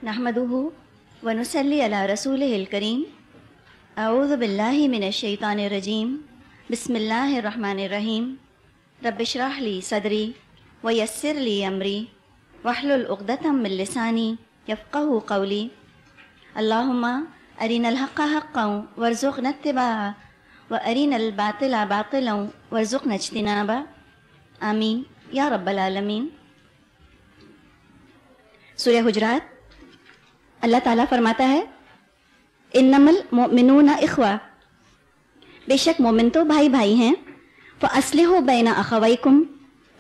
نحمدہ ونصلی علی رسولہ الکریم اعوذ باللہ من الشیطان الرجیم بسم اللہ الرحمن الرحیم رب اشرح لی صدری ویسر لی امری واحلل عقدۃ من لسانی یفقہوا قولی اللہم ارنا الحق حقا وارزقنا اتباعہ وارنا الباطل باطلا وارزقنا اجتنابہ آمین یا رب العالمین۔ سورہ حجرات، اللہ تعالیٰ فرماتا ہے انما المؤمنون اخوہ، بے شک مومن تو بھائی بھائی ہیں، فاصلحوا بین اخویکم،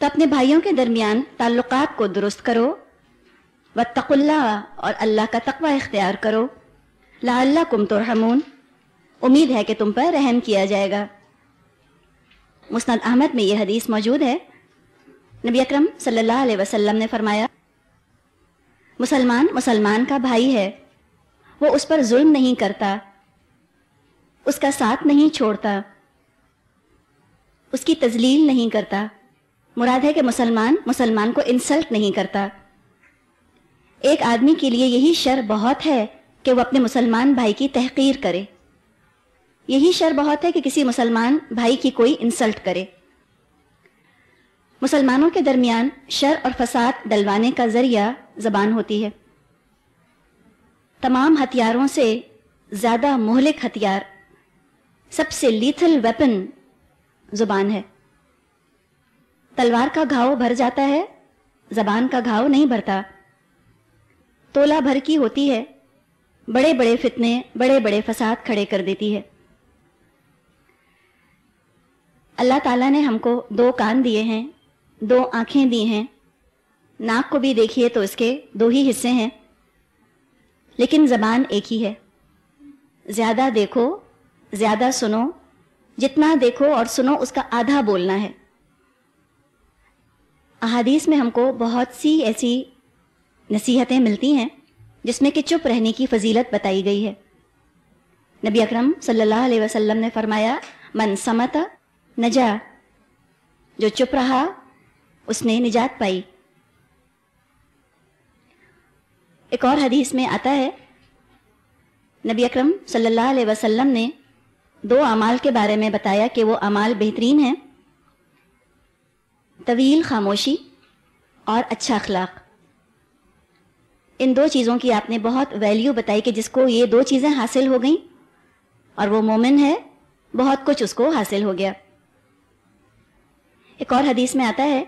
تو اپنے بھائیوں کے درمیان تعلقات کو درست کرو، واتقوا اللہ، اور اللہ کا تقوی اختیار کرو، لعلکم ترحمون، امید ہے کہ تم پر رحم کیا جائے گا۔ مسند احمد میں یہ حدیث موجود ہے۔ نبی اکرم صلی اللہ علیہ وسلم نے فرمایا مسلمان کا بھائی ہے، وہ اس پر ظلم نہیں کرتا، اس کا ساتھ نہیں چھوڑتا، اس کی تذلیل نہیں کرتا۔ مراد ہے کہ مسلمان کو انسلٹ نہیں کرتا۔ ایک آدمی کے لیے یہی شر بہت ہے کہ وہ اپنے مسلمان بھائی کی تحقیر کرے، یہی شر بہت ہے کہ کسی مسلمان بھائی کی کوئی انسلٹ کرے۔ مسلمانوں کے درمیان شر اور فساد ڈلوانے کا ذریعہ زبان ہوتی ہے۔ تمام ہتھیاروں سے زیادہ مہلک ہتھیار، سب سے لیتھل ویپن زبان ہے۔ تلوار کا گھاؤ بھر جاتا ہے، زبان کا گھاؤ نہیں بھرتا۔ تولا بھر کی ہوتی ہے، بڑے بڑے فتنے، بڑے بڑے فساد کھڑے کر دیتی ہے۔ اللہ تعالیٰ نے ہم کو 2 کان دیے ہیں، 2 آنکھیں دی ہیں، ناک کو بھی دیکھیے تو اس کے 2 ہی حصے ہیں، لیکن زبان ایک ہی ہے۔ زیادہ دیکھو، زیادہ سنو، جتنا دیکھو اور سنو اس کا آدھا بولنا ہے۔ احادیث میں ہم کو بہت سی ایسی نصیحتیں ملتی ہیں جس میں کہ چپ رہنے کی فضیلت بتائی گئی ہے۔ نبی اکرم صلی اللہ علیہ وسلم نے فرمایا من صمت نجا، جو چپ رہا اس نے نجات پائی۔ ایک اور حدیث میں آتا ہے نبی اکرم صلی اللہ علیہ وسلم نے 2 اعمال کے بارے میں بتایا کہ وہ اعمال بہترین ہیں، طویل خاموشی اور اچھا اخلاق۔ ان 2 چیزوں کی آپ نے بہت ویلیو بتائی کہ جس کو یہ 2 چیزیں حاصل ہو گئیں اور وہ مومن ہے، بہت کچھ اس کو حاصل ہو گیا۔ ایک اور حدیث میں آتا ہے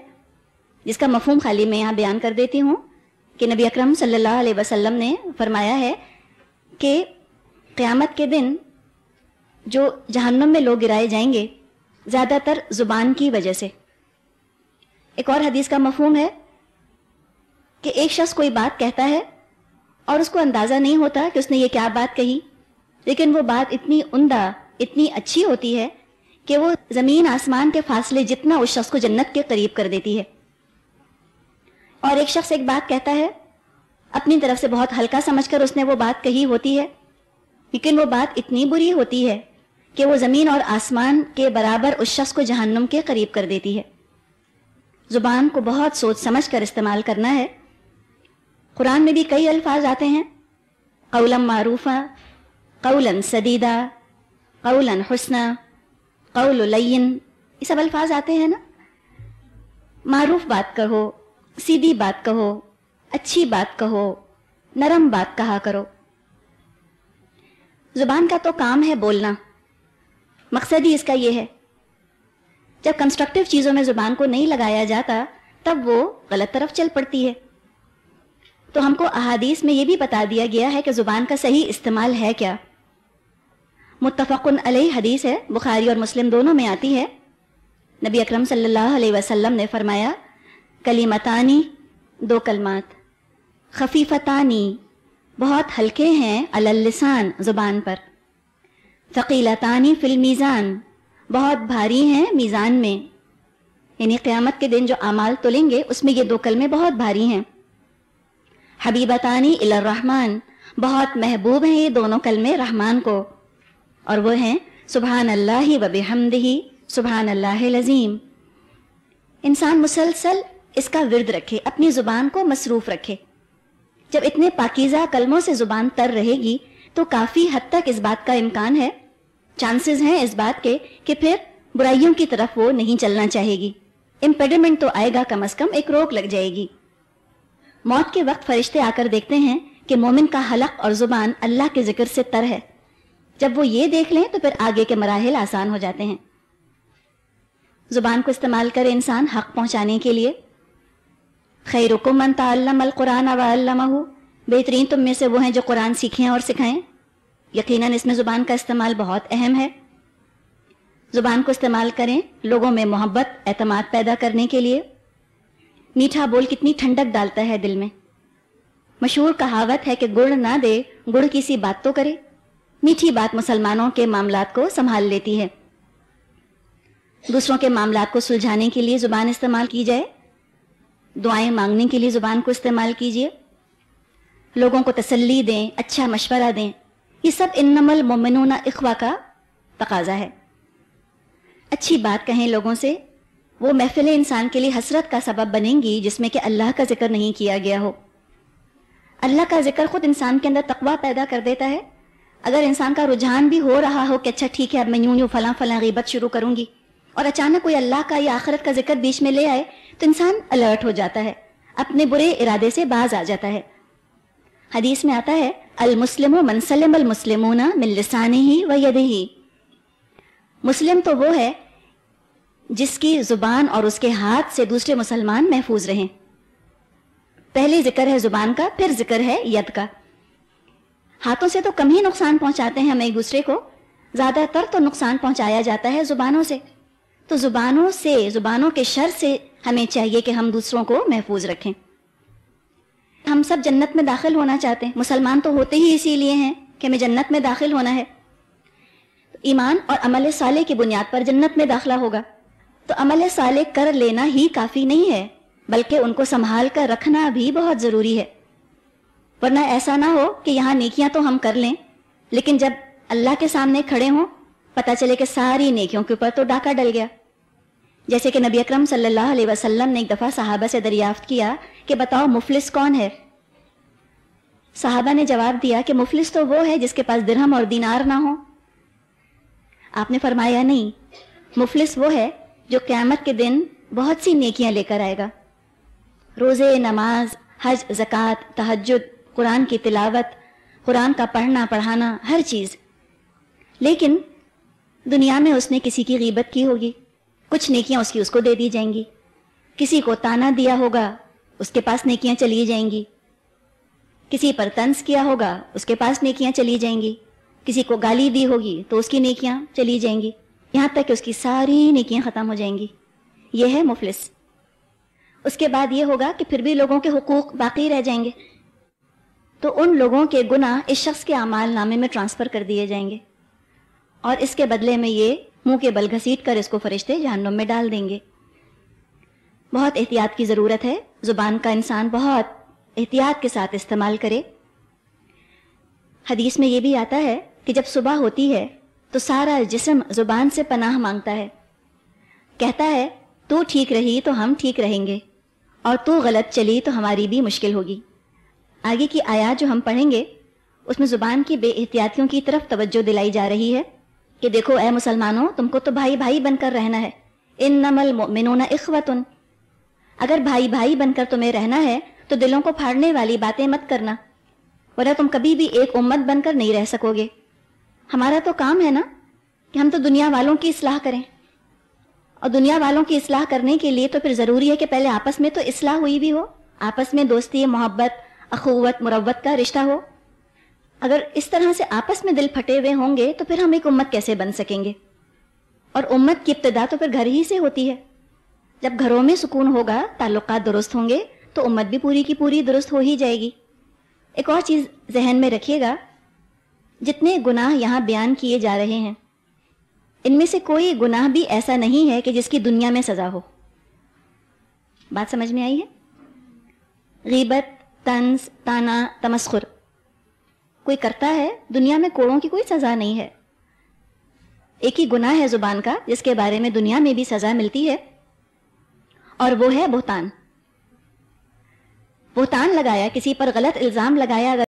جس کا مفہوم خالی میں یہاں بیان کر دیتی ہوں کہ نبی اکرم صلی اللہ علیہ وسلم نے فرمایا ہے کہ قیامت کے دن جو جہنم میں لوگ گرائے جائیں گے زیادہ تر زبان کی وجہ سے۔ ایک اور حدیث کا مفہوم ہے کہ ایک شخص کوئی بات کہتا ہے اور اس کو اندازہ نہیں ہوتا کہ اس نے یہ کیا بات کہی، لیکن وہ بات اتنی عمدہ، اتنی اچھی ہوتی ہے کہ وہ زمین آسمان کے فاصلے جتنا اس شخص کو جنت کے قریب کر دیتی ہے۔ اور ایک شخص ایک بات کہتا ہے، اپنی طرف سے بہت ہلکا سمجھ کر اس نے وہ بات کہی ہوتی ہے، لیکن وہ بات اتنی بری ہوتی ہے کہ وہ زمین اور آسمان کے برابر اس شخص کو جہنم کے قریب کر دیتی ہے۔ زبان کو بہت سوچ سمجھ کر استعمال کرنا ہے۔ قرآن میں بھی کئی الفاظ آتے ہیں، قولا معروفا، قولا سدیدا، قولا حسنا، قول لین، یہ سب الفاظ آتے ہیں نا۔ معروف بات کہو، سیدھی بات کہو، اچھی بات کہو، نرم بات کہا کرو۔ زبان کا تو کام ہے بولنا، مقصد ہی اس کا یہ ہے۔ جب کنسٹرکٹیو چیزوں میں زبان کو نہیں لگایا جاتا تب وہ غلط طرف چل پڑتی ہے۔ تو ہم کو احادیث میں یہ بھی بتا دیا گیا ہے کہ زبان کا صحیح استعمال ہے کیا۔ متفق علیہ حدیث ہے، بخاری اور مسلم دونوں میں آتی ہے۔ نبی اکرم صلی اللہ علیہ وسلم نے فرمایا کلمتانی، 2 کلمات، خفیفتانی، بہت ہلکے ہیں، علی اللسان، زبان پر، ثقیلتانی فی المیزان، بہت بھاری ہیں میزان میں، یعنی قیامت کے دن جو اعمال تلیں گے اس میں یہ 2 کلمے بہت بھاری ہیں۔ حبیبتانی الی الرحمن، بہت محبوب ہیں یہ دونوں کلمے رحمان کو، اور وہ ہیں سبحان اللہ و بحمدہ، سبحان اللہ العظیم۔ انسان مسلسل اس کا ورد رکھے، اپنی زبان کو مصروف رکھے، جب اتنے پاکیزہ کلموں سے زبان تر رہے گی تو کافی حد تک اس بات کا امکان ہے، چانسز ہیں اس بات کے کہ پھر برائیوں کی طرف وہ نہیں چلنا چاہے گی. امپیڈمنٹ تو آئے گا، کم از کم ایک روک لگ جائے گی. موت کے وقت فرشتے آ کر دیکھتے ہیں کہ مومن کا حلق اور زبان اللہ کے ذکر سے تر ہے. جب وہ یہ دیکھ لیں تو پھر آگے کے مراحل آسان ہو جاتے ہیں. زبان کو استعمال کرے انسان حق پہنچانے کے لیے. خیرکم من تعلم القرآن وعلمہ، بہترین تم میں سے وہ ہیں جو قرآن سیکھیں اور سکھائیں. یقیناً اس میں زبان کا استعمال بہت اہم ہے. زبان کو استعمال کریں لوگوں میں محبت اعتماد پیدا کرنے کے لیے. میٹھا بول کتنی ٹھنڈک ڈالتا ہے دل میں. مشہور کہاوت ہے کہ گڑ نہ دے گڑ کی سی بات تو کرے. میٹھی بات مسلمانوں کے معاملات کو سنبھال لیتی ہے. دوسروں کے معاملات کو سلجھانے کے لیے زبان استعمال کی جائے. دعائیں مانگنے کے لیے زبان کو استعمال کیجیے. لوگوں کو تسلی دیں، اچھا مشورہ دیں. یہ سب انما المؤمنون اخوہ کا تقاضا ہے. اچھی بات کہیں لوگوں سے، وہ محفل انسان کے لیے حسرت کا سبب بنیں گی جس میں کہ اللہ کا ذکر نہیں کیا گیا ہو. اللہ کا ذکر خود انسان کے اندر تقویٰ پیدا کر دیتا ہے. اگر انسان کا رجحان بھی ہو رہا ہو کہ اچھا ٹھیک ہے اب میں یوں فلاں غیبت شروع کروں گی، اور اچانک کوئی اللہ کا یا آخرت کا ذکر بیچ میں لے آئے تو انسان الرٹ ہو جاتا ہے، اپنے برے ارادے سے باز آ جاتا ہے. حدیث میں آتا ہے المسلم من سلم المسلمون من لسانہ و یدہ. مسلم تو وہ ہے جس کی زبان اور اس کے ہاتھ سے دوسرے مسلمان محفوظ رہیں. پہلے ذکر ہے زبان کا، پھر ذکر ہے ید کا. ہاتھوں سے تو کم ہی نقصان پہنچاتے ہیں ہم ایک دوسرے کو، زیادہ تر تو نقصان پہنچایا جاتا ہے زبانوں سے. تو زبانوں کے شر سے ہمیں چاہیے کہ ہم دوسروں کو محفوظ رکھیں. ہم سب جنت میں داخل ہونا چاہتے ہیں، مسلمان تو ہوتے ہی اسی لیے ہیں کہ ہمیں جنت میں داخل ہونا ہے. ایمان اور عمل صالح کی بنیاد پر جنت میں داخلہ ہوگا. تو عمل صالح کر لینا ہی کافی نہیں ہے، بلکہ ان کو سنبھال کر رکھنا بھی بہت ضروری ہے. ورنہ ایسا نہ ہو کہ یہاں نیکیاں تو ہم کر لیں، لیکن جب اللہ کے سامنے کھڑے ہوں پتہ چلے کہ ساری نیکیوں کے اوپر تو ڈاکہ ڈل گیا. جیسے کہ نبی اکرم صلی اللہ علیہ وسلم نے ایک دفعہ صحابہ سے دریافت کیا کہ بتاؤ مفلس کون ہے؟ صحابہ نے جواب دیا کہ مفلس تو وہ ہے جس کے پاس درہم اور دینار نہ ہو. آپ نے فرمایا نہیں، مفلس وہ ہے جو قیامت کے دن بہت سی نیکیاں لے کر آئے گا، روزے، نماز، حج، زکوٰۃ، تہجد، قرآن کی تلاوت، قرآن کا پڑھنا پڑھانا، ہر چیز. لیکن دنیا میں اس نے کسی کی غیبت کی ہوگی، کچھ نیکیاں اس کو دے دی جائیں گی. کسی کو تانا دیا ہوگا، اس کے پاس نیکیاں چلی جائیں گی. کسی پر طنز کیا ہوگا، اس کے پاس نیکیاں چلی جائیں گی. کسی کو گالی دی ہوگی تو اس کی نیکیاں چلی جائیں گی، یہاں تک کہ اس کی ساری نیکیاں ختم ہو جائیں گی. یہ ہے مفلس. اس کے بعد یہ ہوگا کہ پھر بھی لوگوں کے حقوق باقی رہ جائیں گے، تو ان لوگوں کے گناہ اس شخص کے اعمال نامے میں ٹرانسفر کر دیے جائیں گے، اور اس کے بدلے میں یہ منہ کے بل گھسیٹ کر اس کو فرشتے جہنم میں ڈال دیں گے. بہت احتیاط کی ضرورت ہے. زبان کا انسان بہت احتیاط کے ساتھ استعمال کرے. حدیث میں یہ بھی آتا ہے کہ جب صبح ہوتی ہے تو سارا جسم زبان سے پناہ مانگتا ہے، کہتا ہے تو ٹھیک رہی تو ہم ٹھیک رہیں گے، اور تو غلط چلی تو ہماری بھی مشکل ہوگی. آگے کی آیات جو ہم پڑھیں گے اس میں زبان کی بے احتیاطیوں کی طرف توجہ دلائی جا رہی ہے کہ دیکھو اے مسلمانوں، تم کو تو بھائی بھائی بن کر رہنا ہے. انما المؤمنون اخوۃ. اگر بھائی بھائی بن کر تمہیں رہنا ہے تو دلوں کو پھاڑنے والی باتیں مت کرنا، ورنہ تم کبھی بھی ایک امت بن کر نہیں رہ سکو گے. ہمارا تو کام ہے نا کہ ہم تو دنیا والوں کی اصلاح کریں، اور دنیا والوں کی اصلاح کرنے کے لیے تو پھر ضروری ہے کہ پہلے آپس میں تو اصلاح ہوئی بھی ہو، آپس میں دوستی، محبت، اخوت، مروت کا رشتہ ہو. اگر اس طرح سے آپس میں دل پھٹے ہوئے ہوں گے تو پھر ہم ایک امت کیسے بن سکیں گے؟ اور امت کی ابتدا تو پھر گھر ہی سے ہوتی ہے. جب گھروں میں سکون ہوگا، تعلقات درست ہوں گے تو امت بھی پوری کی پوری درست ہو ہی جائے گی. ایک اور چیز ذہن میں رکھیے گا، جتنے گناہ یہاں بیان کیے جا رہے ہیں ان میں سے کوئی گناہ بھی ایسا نہیں ہے کہ جس کی دنیا میں سزا ہو. بات سمجھ میں آئی ہے؟ غیبت، طنز، طعنہ، تمسخر کوئی کرتا ہے، دنیا میں کوڑوں کی کوئی سزا نہیں ہے. ایک ہی گناہ ہے زبان کا جس کے بارے میں دنیا میں بھی سزا ملتی ہے، اور وہ ہے بہتان. بہتان لگایا، کسی پر غلط الزام لگایا، اگر